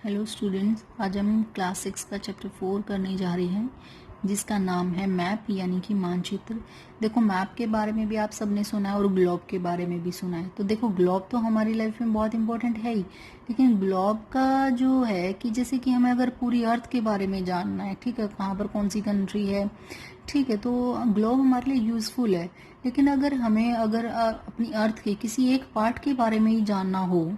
Hello students, आज हम class 6 का चैप्टर 4 करने जा रहे हैं जिसका नाम है मैप यानी कि मानचित्र। देखो, मैप के बारे में भी आप सबने सुना है और ग्लोब के बारे में भी सुना है। तो देखो, ग्लोब तो हमारी लाइफ में बहुत इंपॉर्टेंट है ही, लेकिन ग्लोब का जो है कि जैसे कि हमें अगर पूरी अर्थ के बारे में जानना है, ठीक है, कहाँ पर कौन सी कंट्री है, ठीक है, तो ग्लोब हमारे लिए यूज़फुल है। लेकिन अगर हमें अपनी अर्थ के किसी एक पार्ट के बारे में ही जानना हो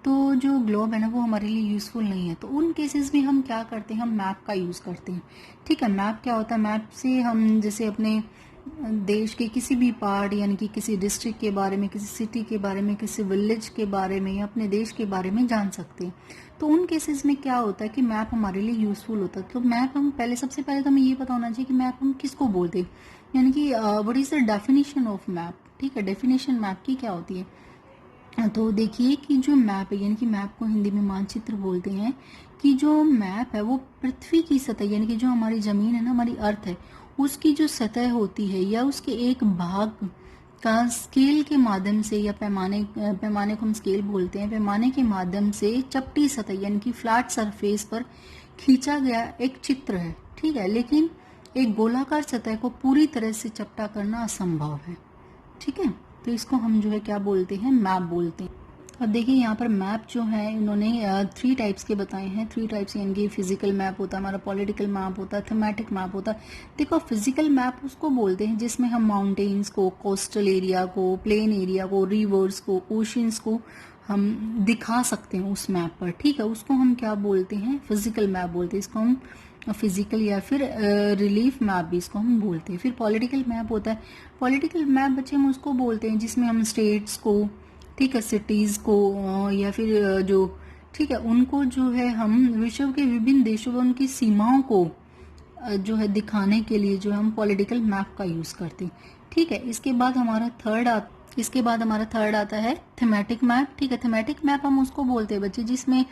तो जो ग्लोब है ना वो हमारे लिए यूज़फुल नहीं है। तो उन केसेस में हम क्या करते हैं, हम मैप का यूज़ करते हैं। ठीक है, मैप क्या होता है, मैप से हम जैसे अपने देश के किसी भी पार्ट यानी कि किसी डिस्ट्रिक्ट के बारे में, किसी सिटी के बारे में, किसी विलेज के बारे में या अपने देश के बारे में जान सकते हैं। तो उन केसेस में क्या होता है कि मैप हमारे लिए यूज़फुल होता है। तो मैप हम सबसे पहले तो हमें ये पता होना चाहिए कि मैप हम किसको बोलते हैं, यानी कि what is the definition of map. ठीक है, डेफिनेशन मैप की क्या होती है। तो देखिए कि जो मैप है यानी कि मैप को हिंदी में मानचित्र बोलते हैं, कि जो मैप है वो पृथ्वी की सतह यानी कि जो हमारी ज़मीन है ना, हमारी अर्थ है, उसकी जो सतह होती है या उसके एक भाग का स्केल के माध्यम से या पैमाने को हम स्केल बोलते हैं, पैमाने के माध्यम से चपटी सतह यानी कि फ्लैट सरफेस पर खींचा गया एक चित्र है। ठीक है, लेकिन एक गोलाकार सतह को पूरी तरह से चपटा करना असंभव है। ठीक है, तो इसको हम जो है क्या बोलते हैं, मैप बोलते हैं। अब देखिए यहाँ पर मैप जो है इन्होंने 3 टाइप्स के बताए हैं। 3 टाइप्स यानी कि फिजिकल मैप होता है, हमारा पॉलिटिकल मैप होता है, थीमेटिक मैप होता है। देखो, फिजिकल मैप उसको बोलते हैं जिसमें हम माउंटेन्स को, कोस्टल एरिया को, प्लेन एरिया को, रिवर्स को, ओशंस को हम दिखा सकते हैं उस मैप पर। ठीक है, उसको हम क्या बोलते हैं, फिजिकल मैप बोलते हैं। इसको हम फिजिकल या फिर रिलीफ मैप भी इसको हम बोलते हैं। फिर पॉलिटिकल मैप होता है। पॉलिटिकल मैप बच्चे हम उसको बोलते हैं जिसमें हम स्टेट्स को, ठीक है, सिटीज़ को या फिर जो, ठीक है, उनको जो है हम विश्व के विभिन्न देशों में उनकी सीमाओं को जो है दिखाने के लिए जो हम पॉलिटिकल मैप का यूज़ करते हैं। ठीक है, इसके बाद हमारा थर्ड आता है थीमेटिक मैप। ठीक है, थीमेटिक मैप हम उसको बोलते हैं बच्चे जिसमें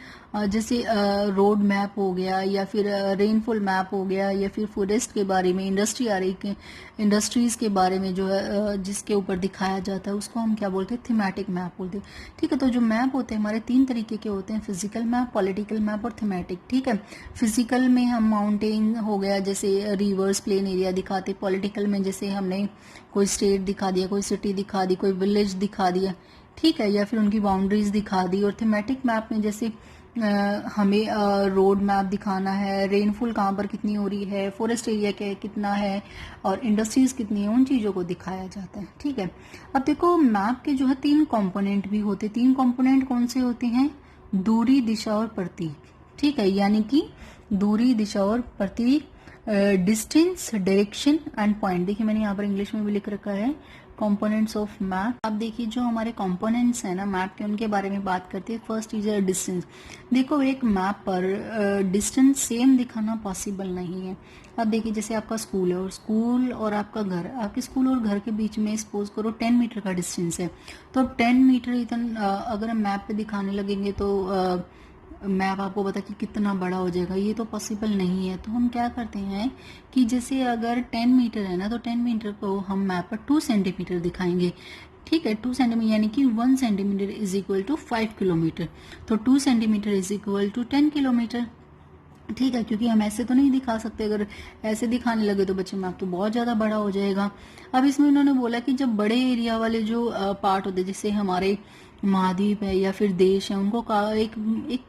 जैसे रोड मैप हो गया या फिर रेनफॉल मैप हो गया या फिर फॉरेस्ट के बारे में, इंडस्ट्रीज के बारे में जो है जिसके ऊपर दिखाया जाता है उसको हम क्या बोलते हैं, थीमेटिक मैप बोलते हैं। ठीक है, तो जो मैप होते हैं हमारे 3 तरीके के होते हैं, फिजिकल मैप, पॉलिटिकल मैप और थीमेटिक। ठीक है, फिजिकल में हम माउंटेन हो गया जैसे रिवर्स, प्लेन एरिया दिखाते। पॉलिटिकल में जैसे हमने कोई स्टेट दिखा दिया, कोई सिटी दिखा दी, कोई विलेज दिखा दिया, ठीक है, या फिर उनकी बाउंड्रीज दिखा दी। और थीमेटिक मैप में जैसे हमें रोड मैप दिखाना है, रेनफॉल कहाँ पर कितनी हो रही है, फॉरेस्ट एरिया क्या कितना है और इंडस्ट्रीज कितनी है, उन चीज़ों को दिखाया जाता है। ठीक है, अब देखो मैप के जो है 3 कंपोनेंट भी होते हैं। 3 कंपोनेंट कौन से होते हैं, दूरी, दिशा और प्रतीक। ठीक है, यानी कि दूरी, दिशा और प्रतीक, डिस्टेंस, डायरेक्शन एंड पॉइंट। देखिए मैंने यहाँ पर इंग्लिश में भी लिख रखा है कंपोनेंट्स ऑफ मैप। अब देखिए जो हमारे कंपोनेंट्स हैं ना मैप के, उनके बारे में बात करते हैं। First is distance. देखो, एक मैप पर डिस्टेंस सेम दिखाना पॉसिबल नहीं है। अब देखिए जैसे आपका स्कूल है और स्कूल और आपका घर, आपके स्कूल और घर के बीच में सपोज करो 10 मीटर का डिस्टेंस है। तो अब 10 मीटर इतना अगर हम मैप पे दिखाने लगेंगे तो मैप आपको पता कि कितना बड़ा हो जाएगा, ये तो पॉसिबल नहीं है। तो हम क्या करते हैं कि जैसे अगर 10 मीटर है ना, तो 10 मीटर को हम मैप पर 2 सेंटीमीटर दिखाएंगे। ठीक है, 2 सेंटीमीटर यानी कि 1 centimetre is equal to 5 kilometre. तो 2 centimetre is equal to 10 kilometre. ठीक है, क्योंकि हम ऐसे तो नहीं दिखा सकते, अगर ऐसे दिखाने लगे तो बच्चे मैप तो बहुत ज़्यादा बड़ा हो जाएगा। अब इसमें उन्होंने बोला कि जब बड़े एरिया वाले जो पार्ट होते हैं, जैसे हमारे महाद्वीप है या फिर देश है, उनको एक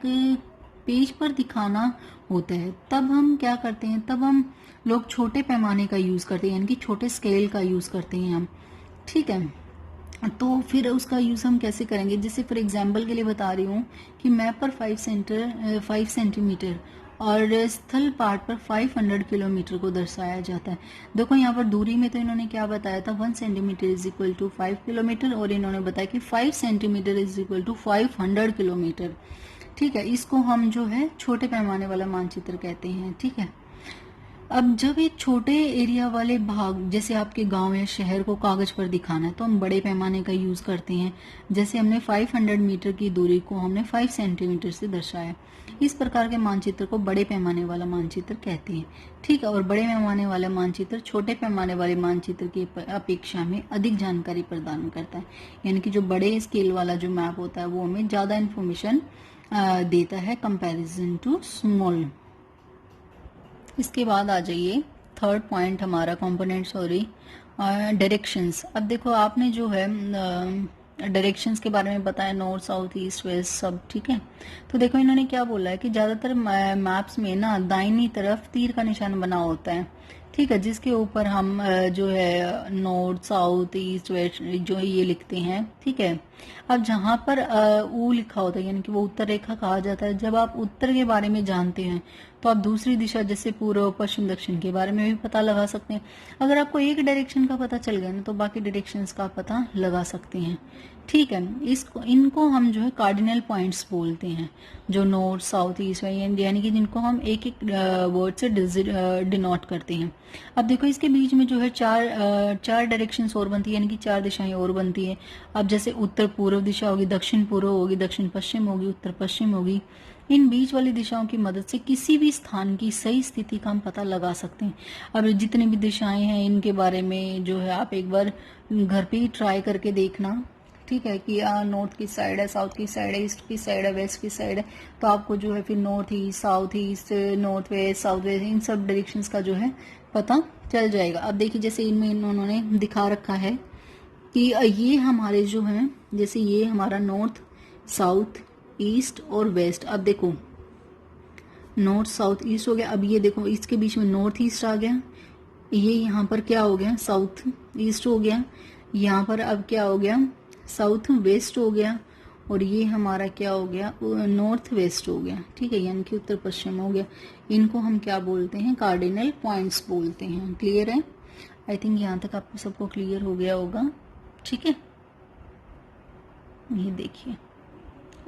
पेज पर दिखाना होता है, तब हम क्या करते हैं, तब हम लोग छोटे पैमाने का यूज़ करते हैं, यानी कि छोटे स्केल का यूज़ करते हैं हम। ठीक है, तो फिर उसका यूज़ हम कैसे करेंगे, जैसे फॉर एग्जांपल के लिए बता रही हूँ कि मैप पर 5 सेंटीमीटर और स्थल पाठ पर 500 किलोमीटर को दर्शाया जाता है। देखो यहाँ पर दूरी में तो इन्होंने क्या बताया था, 1 centimetre is equal to 5 kilometre, और इन्होंने बताया कि 5 centimetre is equal to 500 kilometre. ठीक है, इसको हम जो है छोटे पैमाने वाला मानचित्र कहते हैं। ठीक है, अब जब एक छोटे एरिया वाले भाग जैसे आपके गांव या शहर को कागज पर दिखाना है तो हम बड़े पैमाने का यूज करते हैं। जैसे हमने 500 मीटर की दूरी को हमने 5 सेंटीमीटर से दर्शाया। इस प्रकार के मानचित्र को बड़े पैमाने वाला मानचित्र कहते हैं। ठीक है, और बड़े पैमाने वाला मानचित्र छोटे पैमाने वाले मानचित्र की अपेक्षा में अधिक जानकारी प्रदान करता है। यानी कि जो बड़े स्केल वाला जो मैप होता है वो हमें ज्यादा इन्फॉर्मेशन देता है कंपैरिजन टू स्मॉल। इसके बाद आ जाइए थर्ड पॉइंट हमारा कंपोनेंट, सॉरी, डायरेक्शंस। अब देखो आपने जो है डायरेक्शंस के बारे में बताया, नॉर्थ साउथ ईस्ट वेस्ट सब, ठीक है। तो देखो इन्होंने क्या बोला है कि ज़्यादातर मैप्स में ना दाहिनी तरफ तीर का निशान बना होता है, ठीक है, जिसके ऊपर हम जो है नॉर्थ साउथ ईस्ट वेस्ट जो ये लिखते हैं, ठीक है। अब जहाँ पर ऊ लिखा होता है यानी कि वो उत्तर रेखा कहा जाता है। जब आप उत्तर के बारे में जानते हैं तो आप दूसरी दिशा जैसे पूर्व पश्चिम दक्षिण के बारे में भी पता लगा सकते हैं। अगर आपको एक डायरेक्शन का पता चल गया ना तो बाकी डायरेक्शंस का पता लगा सकते हैं, ठीक है। इनको हम जो है कार्डिनल पॉइंट्स बोलते हैं, जो नॉर्थ साउथ ईस्ट यानी कि जिनको हम एक एक वर्ड से डिनोट करते हैं। अब देखो इसके बीच में जो है चार डायरेक्शंस और बनती है, यानी कि चार दिशाएं और बनती है। अब जैसे उत्तर पूर्व दिशा होगी, दक्षिण पूर्व होगी, दक्षिण पश्चिम होगी, उत्तर पश्चिम होगी। इन बीच वाली दिशाओं की मदद से किसी भी स्थान की सही स्थिति का हम पता लगा सकते हैं। अब जितनी भी दिशाएं हैं इनके बारे में जो है आप एक बार घर पे ही ट्राई करके देखना, ठीक है, कि नॉर्थ की साइड है, साउथ की साइड है, ईस्ट की साइड है, वेस्ट की साइड है। तो आपको जो है फिर north east, north west, south west, इन सब डायरेक्शंस का जो है पता चल जाएगा। अब देखिए जैसे इनमें इन्होंने दिखा रखा है कि ये हमारे जो हैं, जैसे ये हमारा नॉर्थ साउथ ईस्ट और वेस्ट। अब देखो नॉर्थ साउथ ईस्ट हो गया। अब ये देखो इसके बीच में नॉर्थ ईस्ट आ गया, ये यहाँ पर क्या हो गया, साउथ ईस्ट हो गया। यहाँ पर अब क्या हो गया, साउथ वेस्ट हो गया। और ये हमारा क्या हो गया, नॉर्थ वेस्ट हो गया, ठीक है, यानी कि उत्तर पश्चिम हो गया। इनको हम क्या बोलते हैं, कार्डिनल पॉइंट्स बोलते हैं। क्लियर है? आई थिंक यहाँ तक आपको सबको क्लियर हो गया होगा, ठीक है। ये देखिए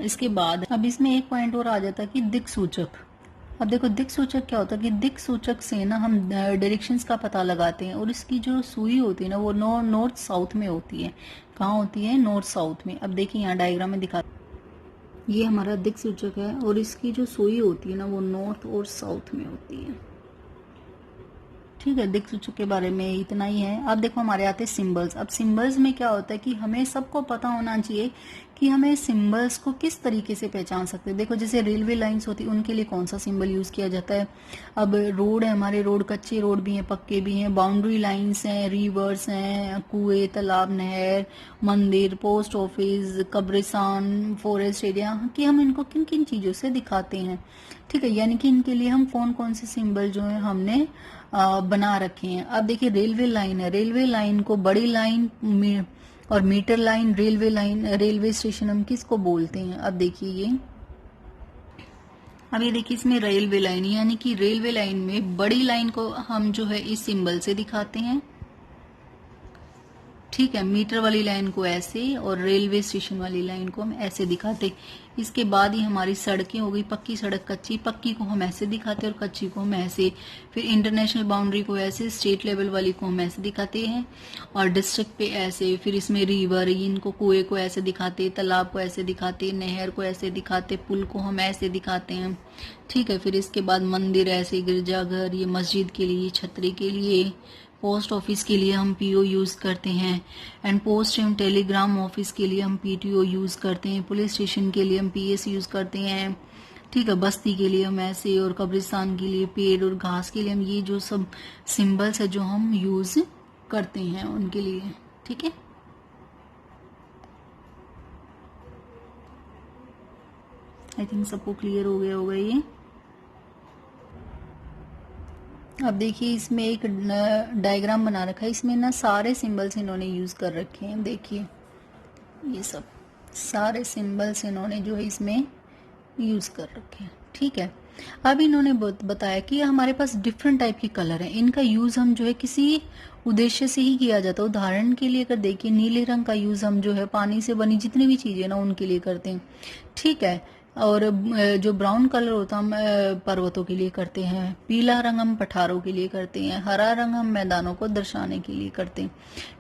इसके बाद अब इसमें एक पॉइंट और आ जाता है कि दिक सूचक। अब देखो दिक सूचक क्या होता है कि दिक सूचक से ना हम डायरेक्शंस का पता लगाते हैं, और इसकी जो सुई होती है ना वो नॉर्थ साउथ में होती है। कहाँ होती है, नॉर्थ साउथ में। अब देखिए यहाँ डायग्राम में दिखा, ये हमारा दिक सूचक है और इसकी जो सुई होती है ना वो नॉर्थ और साउथ में होती है, ठीक है। दिक सूचक के बारे में इतना ही है। अब देखो हमारे आते हैं सिंबल्स। अब सिंबल्स में क्या होता है कि हमें सबको पता होना चाहिए कि हमें सिंबल्स को किस तरीके से पहचान सकते हैं। देखो जैसे रेलवे लाइंस होती है उनके लिए कौन सा सिंबल यूज किया जाता है। अब रोड है, हमारे रोड कच्चे रोड भी हैं, पक्के भी हैं। बाउंड्री लाइंस हैं, रिवर्स हैं, कुएं, तालाब, नहर, मंदिर, पोस्ट ऑफिस, कब्रिस्तान, फॉरेस्ट एरिया, कि हम इनको किन किन चीजों से दिखाते हैं, ठीक है। यानी कि इनके लिए हम कौन कौन से सिंबल जो है हमने बना रखे हैं। अब देखिए रेलवे लाइन है, रेलवे लाइन को बड़ी लाइन और metre line, railway line, railway station हम किसको बोलते हैं। अब देखिए ये देखिए इसमें रेलवे लाइन, यानी कि रेलवे लाइन में बड़ी लाइन को हम जो है इस सिंबल से दिखाते हैं, ठीक है। मीटर वाली लाइन को ऐसे और रेलवे स्टेशन वाली लाइन को हम ऐसे दिखाते। इसके बाद ही हमारी सड़कें हो गई, पक्की सड़क, कच्ची, पक्की को हम ऐसे दिखाते और कच्ची को हम ऐसे। फिर इंटरनेशनल बाउंड्री को ऐसे, स्टेट लेवल वाली को हम ऐसे दिखाते हैं, और डिस्ट्रिक्ट पे ऐसे। फिर इसमें रिवर, इनको कुएं को ऐसे दिखाते, तालाब को ऐसे दिखाते, नहर को ऐसे दिखाते, पुल को हम ऐसे दिखाते हैं, ठीक है। फिर इसके बाद मंदिर ऐसे, गिरजाघर, ये मस्जिद के लिए, छतरी के लिए, पोस्ट ऑफिस के लिए हम पीओ यूज करते हैं, and post and Telegram office के लिए हम पीटीओ यूज करते हैं, पुलिस स्टेशन के लिए हम पीएस यूज करते हैं, ठीक है। बस्ती के लिए हम ऐसे, और कब्रिस्तान के लिए पेड़ और घास के लिए हम, ये जो सब सिंबल्स है जो हम यूज करते हैं उनके लिए, ठीक है। आई थिंक सबको क्लियर हो गया होगा ये। अब देखिए इसमें एक डायग्राम बना रखा है, इसमें ना सारे सिंबल्स इन्होंने यूज कर रखे हैं। देखिए ये सब सारे सिंबल्स इन्होंने जो है इसमें यूज कर रखे हैं, ठीक है। अब इन्होंने बताया कि हमारे पास डिफरेंट टाइप के कलर हैं, इनका यूज हम जो है किसी उद्देश्य से ही किया जाता है। उदाहरण के लिए अगर देखिए नीले रंग का यूज हम जो है पानी से बनी जितनी भी चीजें ना उनके लिए करते हैं, ठीक है। और जो ब्राउन कलर होता है हम पर्वतों के लिए करते हैं, पीला रंग हम पठारों के लिए करते हैं, हरा रंग हम मैदानों को दर्शाने के लिए करते हैं,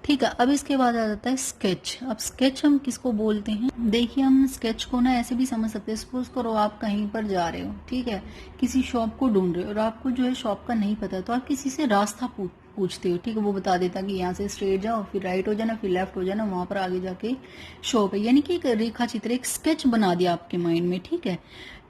ठीक है। अब इसके बाद आ जाता है स्केच। अब स्केच हम किसको बोलते हैं, देखिए हम स्केच को ना ऐसे भी समझ सकते हैं। सपोज करो आप कहीं पर जा रहे हो, ठीक है, किसी शॉप को ढूंढ रहे हो और आपको जो है शॉप का नहीं पता, तो आप किसी से रास्ता पूछते हो, ठीक है, वो बता देता कि यहाँ से स्ट्रेट जाओ, फिर राइट हो जाना, फिर लेफ्ट हो जाना, वहां पर आगे जाके शॉप है। यानी कि एक रेखा चित्र, एक स्केच बना दिया आपके माइंड में, ठीक है।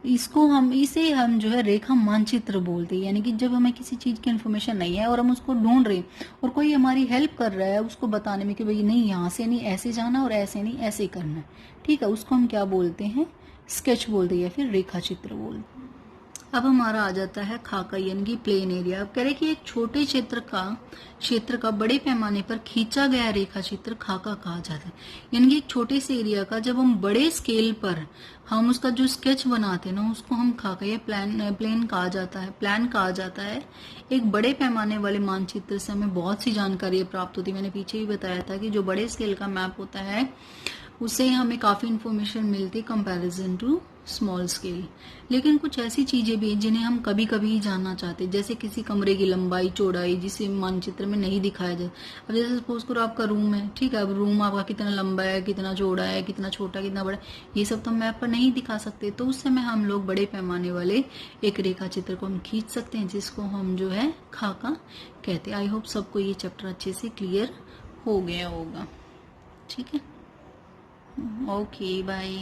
इसे हम जो है रेखा मानचित्र बोलते हैं। यानी कि जब हमें किसी चीज की इन्फॉर्मेशन नहीं है और हम उसको ढूंढ रहे हैं और कोई हमारी हेल्प कर रहा है उसको बताने में कि भाई नहीं यहाँ से नहीं ऐसे जाना और ऐसे नहीं ऐसे करना है, ठीक है, उसको हम क्या बोलते हैं, स्केच बोलते हैं या फिर रेखा चित्र बोलते हैं। अब हमारा आ जाता है खाका यानी कि प्लेन एरिया। अब कह रहे कि एक छोटे क्षेत्र का बड़े पैमाने पर खींचा गया रेखा चित्र खाका कहा जाता है। यानी कि एक छोटे से एरिया का जब हम बड़े स्केल पर हम उसका जो स्केच बनाते हैं ना उसको हम खाका या प्लान कहा जाता है। एक बड़े पैमाने वाले मानचित्र से हमें बहुत सी जानकारी प्राप्त होती है। मैंने पीछे भी बताया था कि जो बड़े स्केल का मैप होता है उससे हमें काफी इंफॉर्मेशन मिलती कंपैरिजन टू स्मॉल स्केल। लेकिन कुछ ऐसी चीजें भी हैं जिन्हें हम कभी कभी ही जानना चाहते हैं, जैसे किसी कमरे की लंबाई चौड़ाई जिसे मानचित्र में नहीं दिखाया जाए। अब जैसे सपोज करो आपका रूम है, ठीक है, अब रूम आपका कितना लंबा है, कितना चौड़ा है, कितना छोटा, कितना बड़ा, ये सब तो मैप पर नहीं दिखा सकते। तो उस समय हम लोग बड़े पैमाने वाले एक रेखा चित्र को हम खींच सकते हैं जिसको हम जो है खाका कहते हैं। आई होप सबको ये चैप्टर अच्छे से क्लियर हो गया होगा, ठीक है। Okay bye.